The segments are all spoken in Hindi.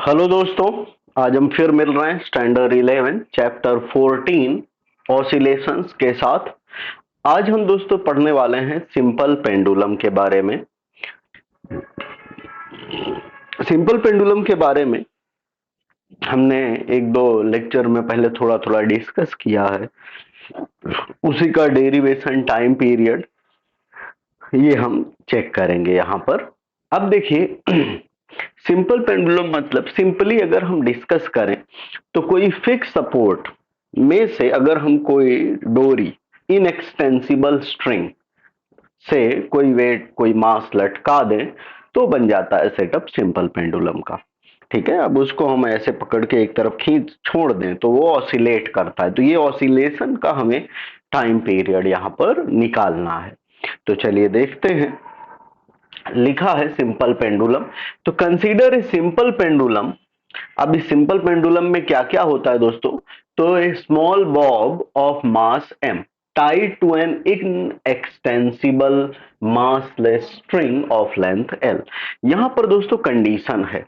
हेलो दोस्तों। आज हम फिर मिल रहे हैं स्टैंडर्ड 11 चैप्टर 14 ऑसिलेशंस के साथ। आज हम दोस्तों पढ़ने वाले हैं सिंपल पेंडुलम के बारे में। सिंपल पेंडुलम के बारे में हमने एक दो लेक्चर में पहले थोड़ा थोड़ा डिस्कस किया है। उसी का डेरिवेशन, टाइम पीरियड, ये हम चेक करेंगे यहाँ पर। अब देखिए सिंपल पेंडुलम मतलब सिंपली अगर हम डिस्कस करें तो कोई फिक्स सपोर्ट में से अगर हम कोई डोरी, इनएक्सटेंसिबल स्ट्रिंग से कोई वेट, कोई मास लटका दें तो बन जाता है सेटअप सिंपल पेंडुलम का। ठीक है, अब उसको हम ऐसे पकड़ के एक तरफ खींच छोड़ दें तो वो ऑसिलेट करता है। तो ये ऑसिलेशन का हमें टाइम पीरियड यहाँ पर निकालना है। तो चलिए देखते हैं। लिखा है सिंपल पेंडुलम। तो कंसीडर ए सिंपल पेंडुलम। अब इस सिंपल पेंडुलम में क्या क्या होता है दोस्तों? तो a small bob of mass m tied to an inextensible massless string of length l। यहां पर दोस्तों कंडीशन है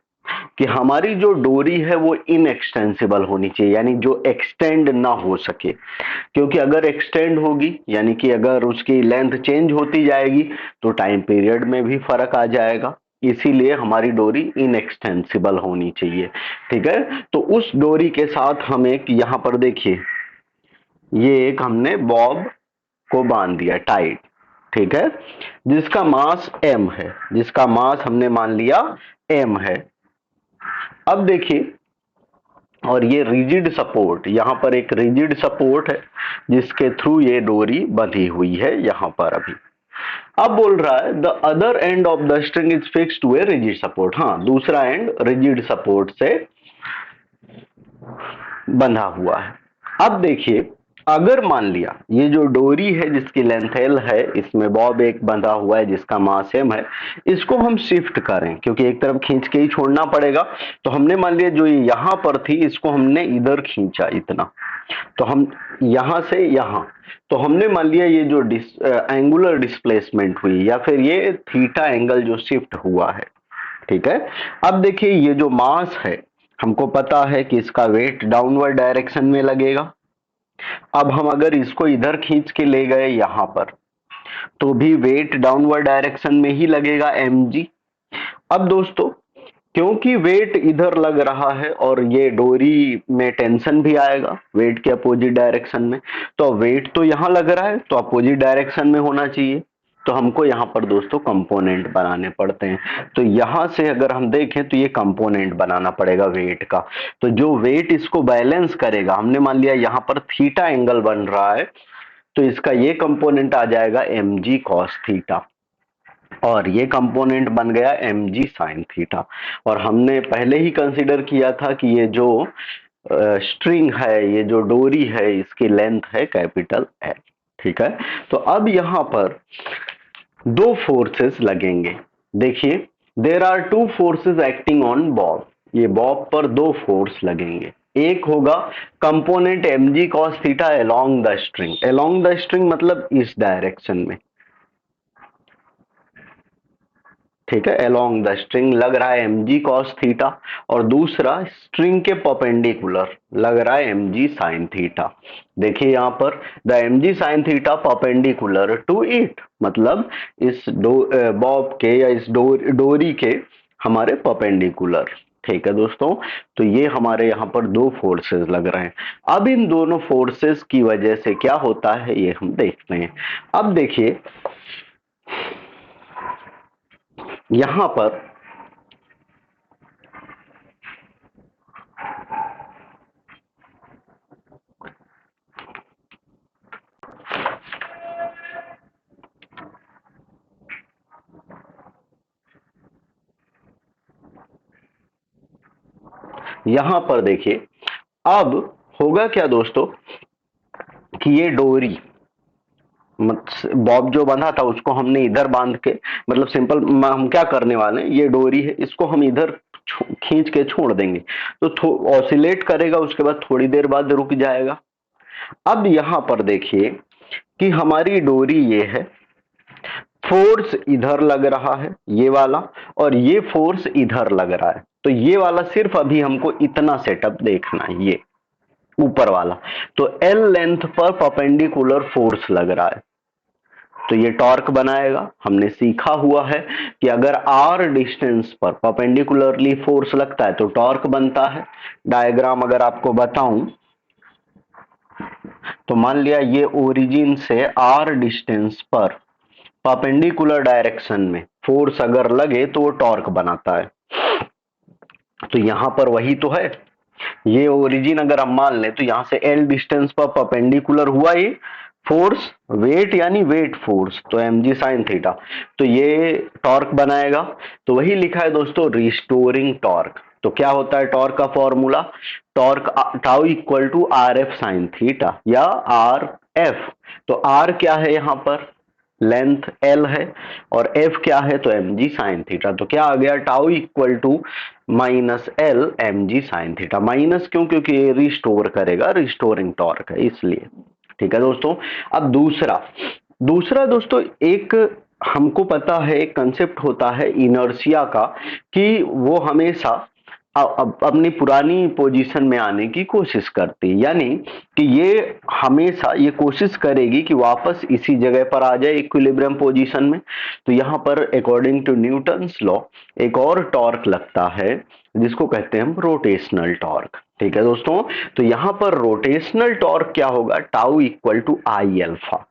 कि हमारी जो डोरी है वो इनएक्सटेंसिबल होनी चाहिए, यानी जो एक्सटेंड ना हो सके। क्योंकि अगर एक्सटेंड होगी यानी कि अगर उसकी लेंथ चेंज होती जाएगी तो टाइम पीरियड में भी फर्क आ जाएगा। इसीलिए हमारी डोरी इनएक्सटेंसिबल होनी चाहिए। ठीक है, तो उस डोरी के साथ हम एक यहाँ पर देखिए, ये एक हमने बॉब को बांध दिया टाइट। ठीक है, जिसका मास m है, जिसका मास हमने मान लिया m है। अब देखिए, और ये रिजिड सपोर्ट, यहां पर एक रिजिड सपोर्ट है जिसके थ्रू ये डोरी बंधी हुई है यहां पर अभी। अब बोल रहा है the other end of the string is fixed to a rigid support. हाँ, दूसरा एंड रिजिड सपोर्ट से बंधा हुआ है। अब देखिए, अगर मान लिया ये जो डोरी है जिसकी लेंथ एल है, इसमें बॉब एक बंधा हुआ है जिसका मास एम है, इसको हम शिफ्ट करें क्योंकि एक तरफ खींच के ही छोड़ना पड़ेगा। तो हमने मान लिया जो यहां पर थी इसको हमने इधर खींचा इतना, तो हम यहां से यहां, तो हमने मान लिया ये जो एंगुलर डिस्प्लेसमेंट हुई या फिर ये थीटा एंगल जो शिफ्ट हुआ है। ठीक है, अब देखिए ये जो मास है हमको पता है कि इसका वेट डाउनवर्ड डायरेक्शन में लगेगा। अब हम अगर इसको इधर खींच के ले गए यहां पर तो भी वेट डाउनवर्ड डायरेक्शन में ही लगेगा mg। अब दोस्तों, क्योंकि वेट इधर लग रहा है और ये डोरी में टेंशन भी आएगा वेट के अपोजिट डायरेक्शन में, तो वेट तो यहां लग रहा है तो अपोजिट डायरेक्शन में होना चाहिए। तो हमको यहाँ पर दोस्तों कंपोनेंट बनाने पड़ते हैं। तो यहां से अगर हम देखें तो ये कंपोनेंट बनाना पड़ेगा वेट का। तो जो वेट इसको बैलेंस करेगा, हमने मान लिया यहाँ पर थीटा एंगल बन रहा है तो इसका ये कंपोनेंट आ जाएगा mg cos थीटा, और ये कंपोनेंट बन गया mg sin थीटा। और हमने पहले ही कंसीडर किया था कि ये जो स्ट्रिंग है, ये जो डोरी है, इसकी लेंथ है कैपिटल L। ठीक है, तो अब यहां पर दो फोर्सेस लगेंगे। देखिए, there are two forces acting on bob. ये बॉब पर दो फोर्स लगेंगे। एक होगा component mg cos theta along the string. Along the string मतलब इस डायरेक्शन में। ठीक है, अलोंग द स्ट्रिंग लग रहा है mg cos थीटा, और दूसरा स्ट्रिंग के परपेंडिकुलर लग रहा है mg sin थीटा। देखिए यहां पर the mg sin theta perpendicular to it, मतलब इस बॉब के या इस डोरी के हमारे परपेंडिकुलर। ठीक है दोस्तों, तो ये हमारे यहाँ पर दो फोर्सेस लग रहे हैं। अब इन दोनों फोर्सेस की वजह से क्या होता है ये हम देखते हैं। अब देखिए यहां पर देखिए, अब होगा क्या दोस्तों कि ये डोरी, बॉब जो बंधा था उसको हमने इधर बांध के, मतलब सिंपल हम क्या करने वाले हैं, ये डोरी है इसको हम इधर खींच के छोड़ देंगे तो ऑसिलेट करेगा, उसके बाद थोड़ी देर बाद रुक जाएगा। अब यहां पर देखिए कि हमारी डोरी ये है, फोर्स इधर लग रहा है ये वाला, और ये फोर्स इधर लग रहा है, तो ये वाला सिर्फ अभी हमको इतना सेटअप देखना है, ये ऊपर वाला। तो एल लेंथ पर परपेंडिकुलर फोर्स लग रहा है, तो ये टॉर्क बनाएगा। हमने सीखा हुआ है कि अगर आर डिस्टेंस पर परपेंडिकुलरली फोर्स लगता है तो टॉर्क बनता है। डायग्राम अगर आपको बताऊं तो मान लिया ये ओरिजिन से आर डिस्टेंस पर परपेंडिकुलर डायरेक्शन में फोर्स अगर लगे तो वो टॉर्क बनाता है। तो यहां पर वही तो है, ये ओरिजिन अगर हम मान लें तो यहां से एल डिस्टेंस पर परपेंडिकुलर हुआ ये फोर्स, वेट यानी वेट फोर्स, तो एम जी साइन थीटा, तो ये टॉर्क बनाएगा। तो वही लिखा है दोस्तों, रिस्टोरिंग टॉर्क। तो क्या होता है टॉर्क का formula, torque tau equal to R F sine theta या आर एफ। तो आर क्या है यहाँ पर, लेंथ एल है, और एफ क्या है, तो एम जी साइन थीटा। तो क्या आ गया, tau equal to minus L M G sine theta. Minus क्यों, क्योंकि ये रिस्टोर करेगा, रिस्टोरिंग टॉर्क है इसलिए। ठीक है दोस्तों। अब दूसरा दूसरा दोस्तों, एक हमको पता है एक कंसेप्ट होता है इनर्शिया का, कि वो हमेशा अपनी पुरानी पोजीशन में आने की कोशिश करती है, यानी कि ये हमेशा ये कोशिश करेगी कि वापस इसी जगह पर आ जाए इक्विलिब्रियम पोजीशन में। तो यहाँ पर अकॉर्डिंग टू न्यूटन्स लॉ एक और टॉर्क लगता है जिसको कहते हैं हम रोटेशनल टॉर्क। ठीक है दोस्तों। तो यहाँ पर रोटेशनल टॉर्क क्या होगा, tau equal to I alpha.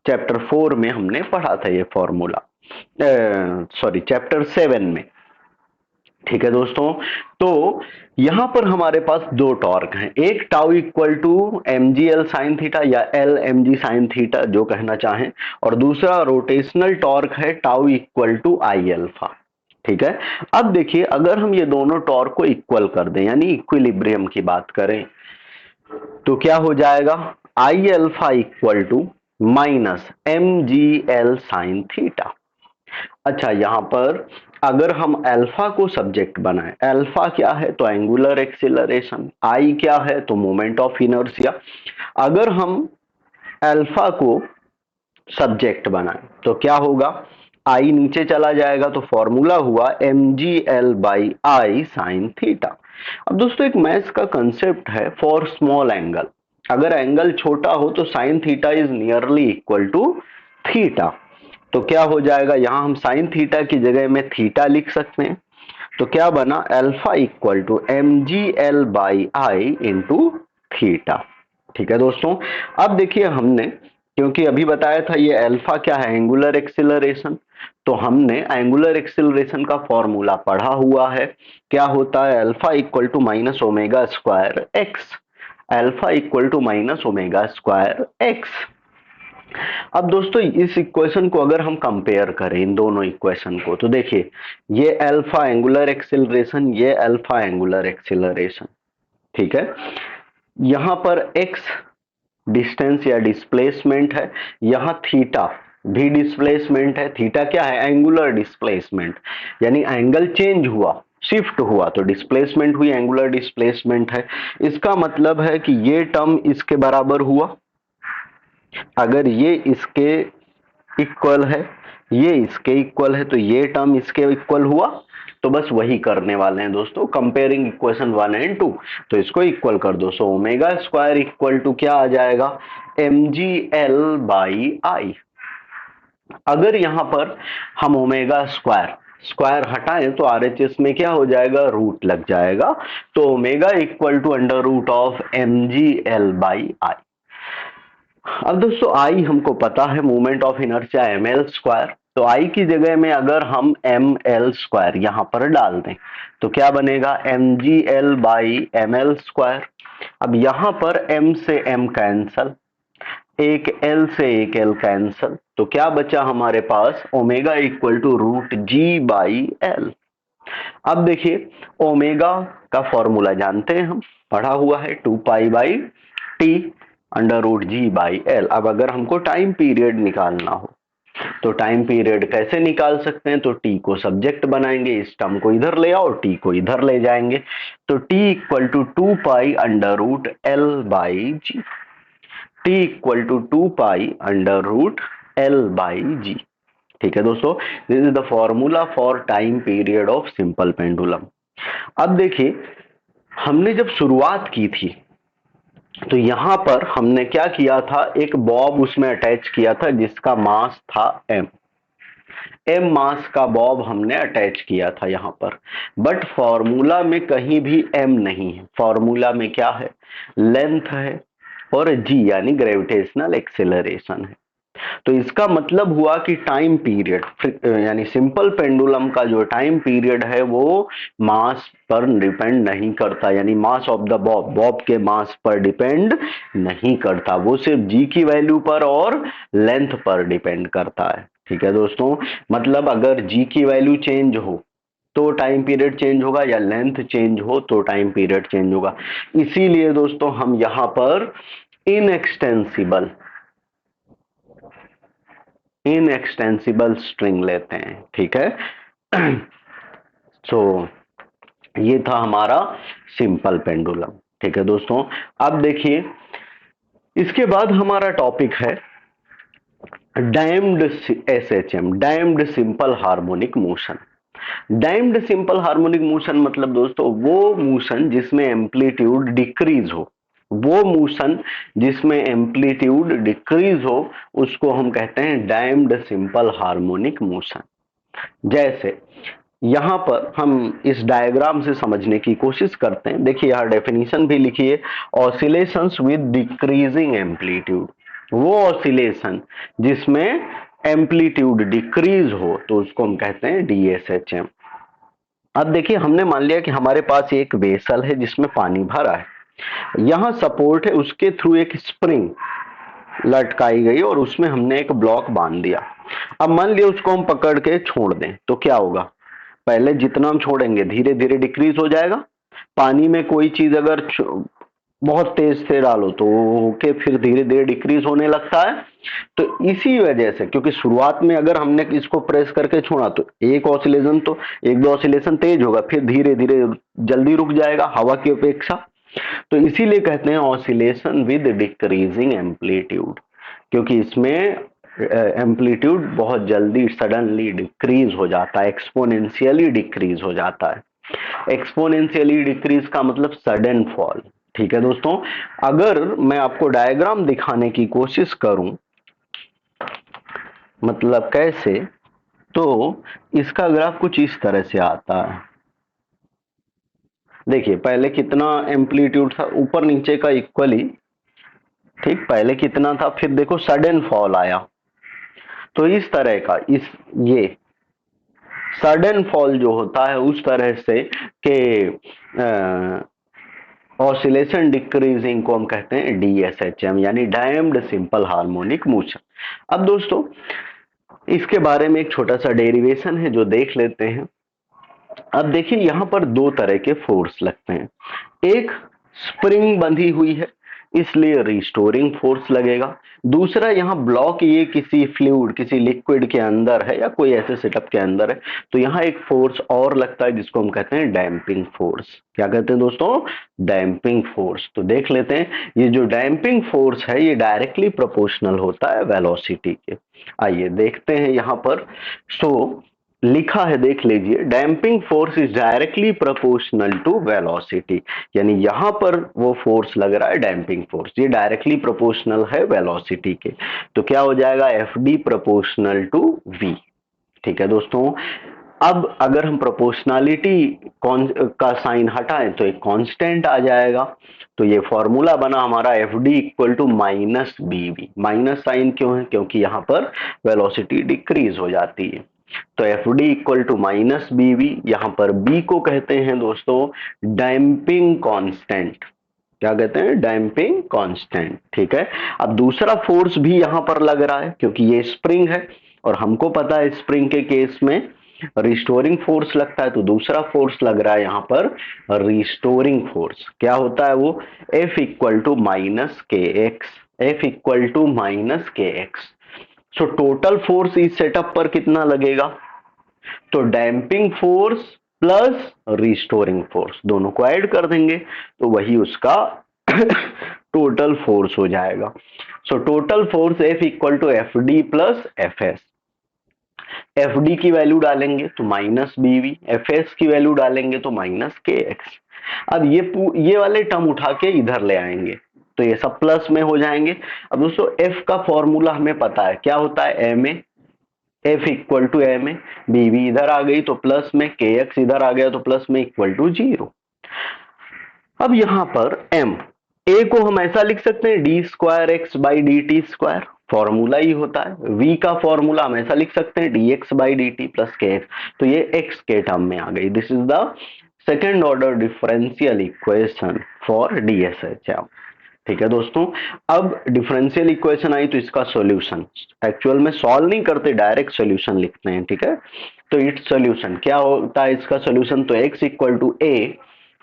Chapter 4 में हमने पढ़ा था ये फॉर्मूला, सॉरी चैप्टर 7 में। ठीक है दोस्तों। तो यहां पर हमारे पास दो टॉर्क हैं, एक tau equal to M G L sine theta या L M G sine theta जो कहना चाहें, और दूसरा रोटेशनल टॉर्क है tau equal to I alpha. ठीक है। अब देखिए, अगर हम ये दोनों टॉर्क को इक्वल कर दें यानी इक्विलिब्रियम की बात करें, तो क्या हो जाएगा, I alpha equal to minus M G L sine theta. अच्छा, यहां पर अगर हम अल्फा को सब्जेक्ट बनाएं, अल्फा क्या है, तो एंगुलर एक्सिलरेशन, आई क्या है, तो मोमेंट ऑफ इनर्शिया। अगर हम अल्फा को सब्जेक्ट बनाएं तो क्या होगा, आई नीचे चला जाएगा, तो फॉर्मूला हुआ M G L by I sine theta. अब दोस्तों एक मैथ्स का कंसेप्ट है फॉर स्मॉल एंगल, अगर एंगल छोटा हो तो sine theta is nearly equal to theta. तो क्या हो जाएगा, यहां हम साइन थीटा की जगह में थीटा लिख सकते हैं। तो क्या बना, alpha equal to M G L by I into theta. ठीक है दोस्तों। अब देखिए, हमने क्योंकि अभी बताया था ये अल्फा क्या है, एंगुलर एक्सिलरेशन, तो हमने एंगुलर एक्सिलरेशन का फॉर्मूला पढ़ा हुआ है। क्या होता है, alpha equal to minus omega square X. Alpha equal to minus omega square X. अब दोस्तों इस इक्वेशन को अगर हम कंपेयर करें इन दोनों इक्वेशन को, तो देखिए ये अल्फा एंगुलर एक्सिलरेशन, ये अल्फा एंगुलर एक्सिलरेशन। ठीक है। यहां पर x डिस्टेंस या डिस्प्लेसमेंट है, यहां थीटा भी डिस्प्लेसमेंट है। थीटा क्या है, एंगुलर डिस्प्लेसमेंट, यानी एंगल चेंज हुआ, शिफ्ट हुआ, तो डिस्प्लेसमेंट हुई, एंगुलर डिस्प्लेसमेंट है। इसका मतलब है कि ये टर्म इसके बराबर हुआ, अगर ये इसके इक्वल है, ये इसके इक्वल है, तो ये टर्म इसके इक्वल हुआ। तो बस वही करने वाले हैं दोस्तों, कंपेयरिंग इक्वेशन 1 एंड 2। तो इसको इक्वल कर दो, so omega square equal to क्या आ जाएगा, M G L by I. अगर यहां पर हम ओमेगा स्क्वायर स्क्वायर हटाएं तो आरएचएस में क्या हो जाएगा, रूट लग जाएगा। तो omega equal to under root of M G L by I. अब दोस्तों आई हमको पता है, moment of inertia M L square, तो आई की जगह में अगर हम एम एल स्क्वायर यहां पर डाल दें तो क्या बनेगा, M G L by M L square. अब यहां पर m से m कैंसल, एक l से एक l कैंसल, तो क्या बचा हमारे पास, omega equal to root G by L. अब देखिए, ओमेगा का फॉर्मूला जानते हैं हम, पढ़ा हुआ है, 2 pi by T under root G by L. अब अगर हमको टाइम पीरियड निकालना हो तो टाइम पीरियड कैसे निकाल सकते हैं, तो टी को सब्जेक्ट बनाएंगे, इस टर्म को इधर ले आओ, टी को इधर ले जाएंगे, तो T equal to 2 pi under root L by G. T equal to 2 pi under root L by G. ठीक है दोस्तों, this is the formula for time period of simple pendulum. अब देखिए, हमने जब शुरुआत की थी तो यहां पर हमने क्या किया था, एक बॉब उसमें अटैच किया था जिसका मास था m। एम मास का बॉब हमने अटैच किया था यहां पर। बट फॉर्मूला में कहीं भी एम नहीं है, फॉर्मूला में क्या है, लेंथ है और जी यानी ग्रेविटेशनल एक्सेलरेशन है। तो इसका मतलब हुआ कि टाइम पीरियड यानी सिंपल पेंडुलम का जो टाइम पीरियड है वो मास पर डिपेंड नहीं करता, यानी mass of the Bob, Bob के मास पर डिपेंड नहीं करता, वो सिर्फ जी की वैल्यू पर और लेंथ पर डिपेंड करता है। ठीक है दोस्तों, मतलब अगर जी की वैल्यू चेंज हो तो टाइम पीरियड चेंज होगा, या लेंथ चेंज हो तो टाइम पीरियड चेंज होगा। इसीलिए दोस्तों हम यहां पर इनएक्सटेंसिबल इनएक्सटेंसिबल स्ट्रिंग लेते हैं। ठीक है, सो ये था हमारा सिंपल पेंडुलम। ठीक है दोस्तों, अब देखिए इसके बाद हमारा टॉपिक है damped SHM, damped simple harmonic motion. Damped simple harmonic motion मतलब दोस्तों वो मोशन जिसमें एम्पलीट्यूड डिक्रीज हो, वो मोशन जिसमें एम्पलीट्यूड डिक्रीज हो उसको हम कहते हैं डैम्ड सिंपल हार्मोनिक मोशन। जैसे यहां पर हम इस डायग्राम से समझने की कोशिश करते हैं। देखिए यहां डेफिनेशन भी लिखी है, ऑसिलेशंस विद डिक्रीजिंग एम्पलीट्यूड, वो ऑसिलेशन जिसमें एम्पलीट्यूड डिक्रीज हो तो उसको हम कहते हैं डीएसएचएम। अब देखिए हमने मान लिया कि हमारे पास एक वेसल है जिसमें पानी भरा है, यहां सपोर्ट है, उसके थ्रू एक स्प्रिंग लटकाई गई और उसमें हमने एक ब्लॉक बांध दिया। अब मान लिया उसको हम पकड़ के छोड़ दें तो क्या होगा, पहले जितना हम छोड़ेंगे धीरे धीरे डिक्रीज हो जाएगा। पानी में कोई चीज अगर बहुत तेज से डालो तो होके फिर धीरे धीरे डिक्रीज होने लगता है। तो इसी वजह से, क्योंकि शुरुआत में अगर हमने इसको प्रेस करके छोड़ा तो एक ऑसिलेशन तो एक दो ऑसिलेशन तेज होगा, फिर धीरे धीरे जल्दी रुक जाएगा हवा की अपेक्षा। तो इसीलिए कहते हैं ऑसिलेशन विद डिक्रीजिंग एम्पलीट्यूड, क्योंकि इसमें एम्पलीट्यूड बहुत जल्दी सडनली डिक्रीज हो जाता है, एक्सपोनेंशियली डिक्रीज हो जाता है। एक्सपोनेंशियली डिक्रीज का मतलब सडन फॉल। ठीक है दोस्तों, अगर मैं आपको डायग्राम दिखाने की कोशिश करूं, मतलब कैसे, तो इसका ग्राफ कुछ इस तरह से आता है। देखिए पहले कितना एम्पलीट्यूड था, ऊपर नीचे का इक्वली, ठीक, पहले कितना था, फिर देखो सडन फॉल आया। तो इस तरह का ये सडन फॉल जो होता है उस तरह से के ऑसिलेशन डिक्रीजिंग को हम कहते हैं डीएसएचएम, यानी डैम्ड सिंपल हार्मोनिक मोशन। अब दोस्तों इसके बारे में एक छोटा सा डेरिवेशन है जो देख लेते हैं। अब देखिए यहां पर दो तरह के फोर्स लगते हैं, एक स्प्रिंग बंधी हुई है इसलिए रिस्टोरिंग फोर्स लगेगा, दूसरा यहाँ ब्लॉक ये किसी फ्लूइड किसी लिक्विड के अंदर है या कोई ऐसे सेटअप के अंदर है, तो यहाँ एक फोर्स और लगता है जिसको हम कहते हैं डैम्पिंग फोर्स। क्या कहते हैं दोस्तों, डैम्पिंग फोर्स। तो देख लेते हैं, ये जो डैम्पिंग फोर्स है ये डायरेक्टली प्रोपोर्शनल होता है वेलोसिटी के। आइए देखते हैं यहाँ पर। सो लिखा है, देख लीजिए, damping force is directly proportional to velocity, यानी यहां पर वो फोर्स लग रहा है डैम्पिंग फोर्स, ये डायरेक्टली प्रोपोर्शनल है वेलोसिटी के। तो क्या हो जाएगा, F D proportional to V. ठीक है दोस्तों, अब अगर हम प्रोपोर्शनलिटी का साइन हटाएं तो एक कांस्टेंट आ जाएगा। तो ये फॉर्मूला बना हमारा F D equal to minus B V. Minus sign क्यों है, क्योंकि यहाँ पर वेलोसिटी डिक्रीज हो जाती है। तो F D equal to minus B V, यहां पर बी को कहते हैं दोस्तों डैम्पिंग कांस्टेंट। क्या कहते हैं, डैम्पिंग कांस्टेंट। ठीक है, अब दूसरा फोर्स भी यहां पर लग रहा है क्योंकि ये स्प्रिंग है और हमको पता है स्प्रिंग के केस में रिस्टोरिंग फोर्स लगता है, तो दूसरा फोर्स लग रहा है यहां पर रिस्टोरिंग फोर्स। क्या होता है वो, F equal to minus K X, F equal to minus K X. So total force इस सेटअप पर कितना लगेगा, तो damping force plus restoring force दोनों को ऐड कर देंगे तो वही उसका टोटल फोर्स हो जाएगा। So total force F equal to F D plus F S. F D की वैल्यू डालेंगे तो minus B V, F S की वैल्यू डालेंगे तो माइनस के एक्स। अब ये वाले टर्म उठा के इधर ले आएंगे तो ये सब प्लस में हो जाएंगे। अब दोस्तों एफ का फॉर्मूला हमें पता है क्या होता है, M A, F equal to M A, B V इधर आ गई तो प्लस में, के एक्स इधर आ गया तो प्लस में, इक्वल टू 0। अब यहां पर m, a को हम ऐसा लिख सकते हैं D square X by D T square, formula ही होता है। v का फॉर्मूला हम ऐसा लिख सकते हैं D X by D T plus K X, तो ये x के टर्म में आ गई। This is the second order differential equation for DSHM. ठीक है दोस्तों, अब डिफरेंशियल इक्वेशन आई तो इसका सॉल्यूशन, एक्चुअल में सॉल्व नहीं करते, डायरेक्ट सॉल्यूशन लिखते हैं। ठीक है, तो इट्स सॉल्यूशन क्या होता है इसका सॉल्यूशन, तो x equal to A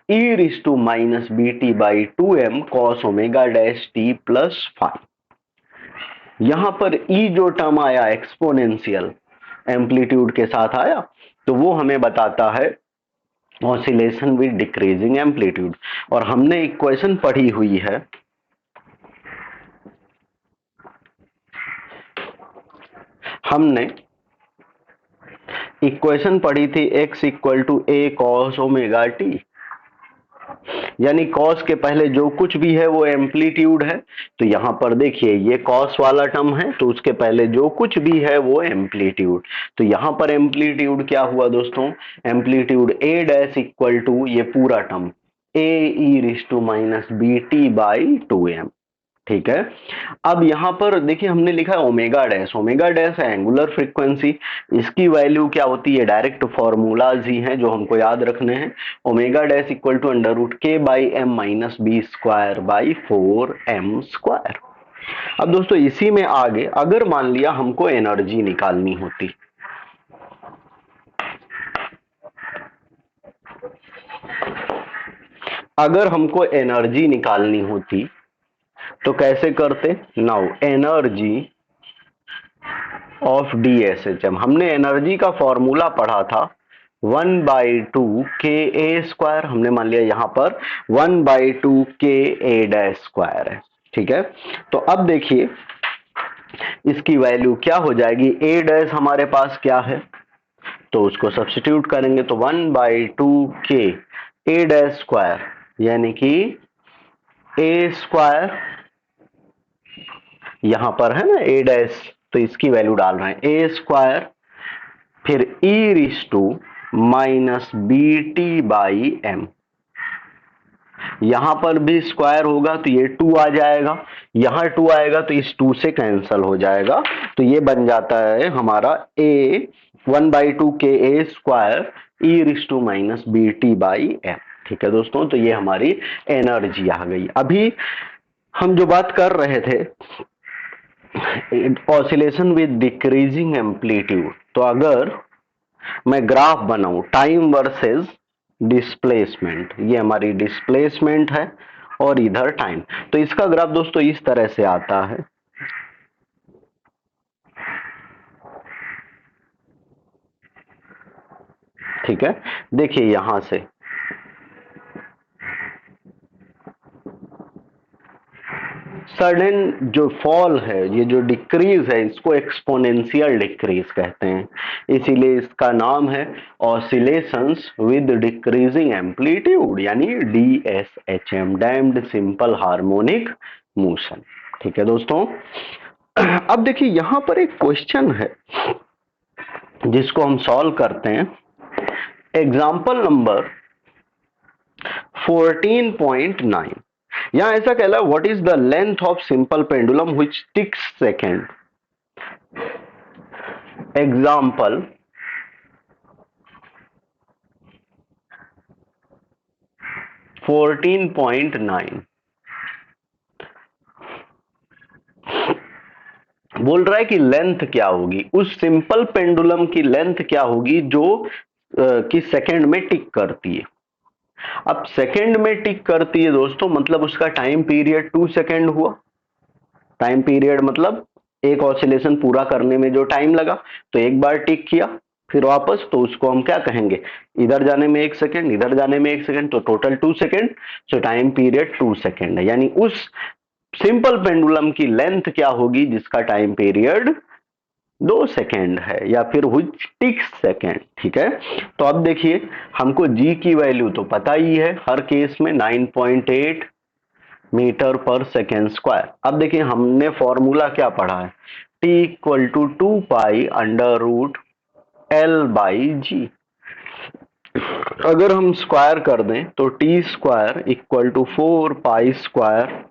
E raise to minus B T by 2m cos omega dash T plus 5। यहां पर ई जो टर्म आया एक्सपोनेंशियल एम्पलीट्यूड के साथ आया, तो वो हमें बताता है ऑसिलेशन विद डिक्रीजिंग एम्पलीट्यूड। और हमने इक्वेशन पढ़ी हुई है, हमने इक्वेशन पढ़ी थी x equal to A cos omega T, यानी कॉस के पहले जो कुछ भी है वो एम्पलीट्यूड है। तो यहां पर देखिए ये कॉस वाला टर्म है तो उसके पहले जो कुछ भी है वो एम्पलीट्यूड। तो यहां पर एम्पलीट्यूड क्या हुआ दोस्तों, amplitude A dash equal to ये पूरा term A E raise to minus B T by 2m। ठीक है, अब यहां पर देखिए हमने लिखा है ओमेगा डैश, ओमेगा डैश है एंगुलर फ्रीक्वेंसी, इसकी वैल्यू क्या होती है, डायरेक्ट फॉर्मूलाज ही हैं जो हमको याद रखने हैं। Omega dash equal to under root K by M minus B square by 4m square. अब दोस्तों इसी में आगे अगर मान लिया हमको एनर्जी निकालनी होती, अगर हमको एनर्जी निकालनी होती तो कैसे करते, नाउ एनर्जी ऑफ डीएसएचएम, हमने एनर्जी का फॉर्मूला पढ़ा था 1/2 के ए स्क्वायर, हमने मान लिया यहां पर 1/2 के ए डैश स्क्वायर है। ठीक है, तो अब देखिए इसकी वैल्यू क्या हो जाएगी, ए डैश हमारे पास क्या है तो उसको सब्स्टिट्यूट करेंगे तो 1/2 के ए डैश स्क्वायर, यानी कि ए स्क्वायर यहां पर है ना ए डैश, तो इसकी वैल्यू डाल रहे हैं ए स्क्वायर, फिर E raise to minus B T by M, यहां पर भी स्क्वायर होगा तो ये 2 आ जाएगा, यहां 2 आएगा तो इस 2 से कैंसिल हो जाएगा, तो ये बन जाता है हमारा ए 1/2 के ए square E raise to minus B T by M. ठीक है दोस्तों, तो ये हमारी एनर्जी आ गई। अभी हम जो बात कर रहे थे ऑसिलेशन विद डिक्रीजिंग एम्पलीट्यूड, तो अगर मैं ग्राफ बनाऊं टाइम वर्सेस डिस्प्लेसमेंट, ये हमारी डिस्प्लेसमेंट है और इधर टाइम, तो इसका ग्राफ दोस्तों इस तरह से आता है। ठीक है, देखिए यहां से सडन जो फॉल है, ये जो डिक्रीज है, इसको एक्सपोनेंशियल डिक्रीज कहते हैं, इसीलिए इसका नाम है ऑसिलेशंस विद डिक्रीजिंग एम्पलीट्यूड, यानी डीएसएचएम, डैम्ड सिंपल हार्मोनिक मोशन। ठीक है दोस्तों, अब देखिए यहां पर एक क्वेश्चन है जिसको हम सॉल्व करते हैं। एग्जाम्पल नंबर 14.9, यहां ऐसा कहला है what is the length of simple pendulum which ticks second. Example 14.9 बोल रहा है कि लेंथ क्या होगी, उस सिंपल पेंडुलम की लेंथ क्या होगी जो कि सेकंड में टिक करती है। अब सेकंड में टिक करती है दोस्तों, मतलब उसका टाइम पीरियड 2 सेकंड हुआ। टाइम पीरियड मतलब एक ऑसिलेशन पूरा करने में जो टाइम लगा, तो एक बार टिक किया फिर वापस, तो उसको हम क्या कहेंगे, इधर जाने में 1 सेकंड, इधर जाने में 1 सेकंड, तो टोटल 2 सेकंड, सो टाइम पीरियड 2 सेकंड है। यानी उस सिंपल पेंडुलम की लेंथ क्या होगी जिसका टाइम पीरियड 2 सेकेंड है, या फिर which ticks सेकेंड, ठीक है। तो अब देखिए हमको g की वैल्यू तो पता ही है, हर केस में 9.8 मीटर पर सेकेंड स्क्वायर। अब देखिए हमने फॉर्मूला क्या पढ़ा है, t equal to 2 pi under root L/g। अगर हम स्क्वायर कर दें तो T square equal to 4 pi square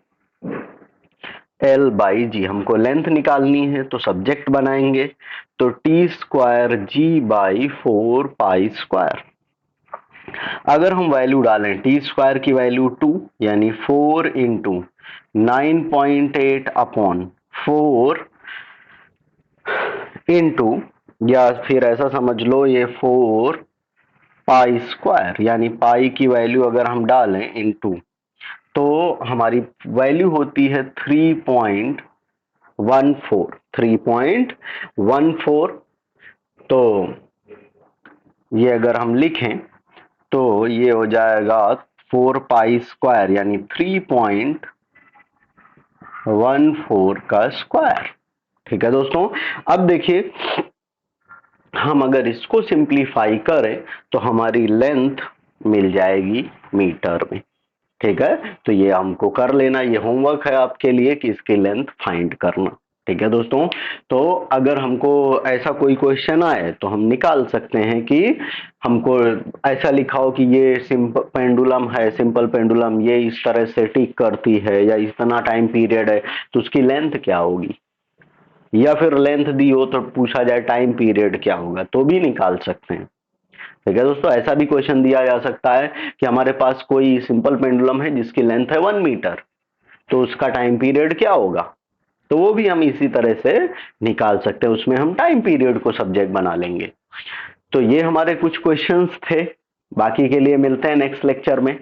L/g। हमको लेंथ निकालनी है तो सब्जेक्ट बनाएंगे, तो T square g/4 pi square. अगर हम वैल्यू डालें टी स्क्वायर की वैल्यू 2, यानी 4 इंटू 9.8 अपॉन 4 इंटू, या फिर ऐसा समझ लो ये 4 पाई स्क्वायर, यानी पाई की वैल्यू अगर हम डालें इंटू, तो हमारी वैल्यू होती है 3.14। तो ये अगर हम लिखें तो ये हो जाएगा 4 पाई स्क्वायर, यानी 3.14 का स्क्वायर। ठीक है दोस्तों, अब देखिए हम अगर इसको सिंप्लीफाई करें तो हमारी लेंथ मिल जाएगी मीटर में। ठीक है, तो ये हमको कर लेना, ये होमवर्क है आपके लिए कि इसकी लेंथ फाइंड करना। ठीक है दोस्तों, तो अगर हमको ऐसा कोई क्वेश्चन आए तो हम निकाल सकते हैं कि हमको ऐसा लिखा हो कि ये सिंपल पेंडुलम है, सिंपल पेंडुलम ये इस तरह से टिक करती है या इतना टाइम पीरियड है, तो उसकी लेंथ क्या होगी, या फिर लेंथ दी हो तो पूछा जाए टाइम पीरियड क्या होगा, तो भी निकाल सकते हैं। ठीक है दोस्तों, ऐसा भी क्वेश्चन दिया जा सकता है कि हमारे पास कोई सिंपल पेंडुलम है जिसकी लेंथ है 1 मीटर, तो उसका टाइम पीरियड क्या होगा, तो वो भी हम इसी तरह से निकाल सकते हैं, उसमें हम टाइम पीरियड को सब्जेक्ट बना लेंगे। तो ये हमारे कुछ क्वेश्चंस थे, बाकी के लिए मिलते हैं नेक्स्ट लेक्चर में।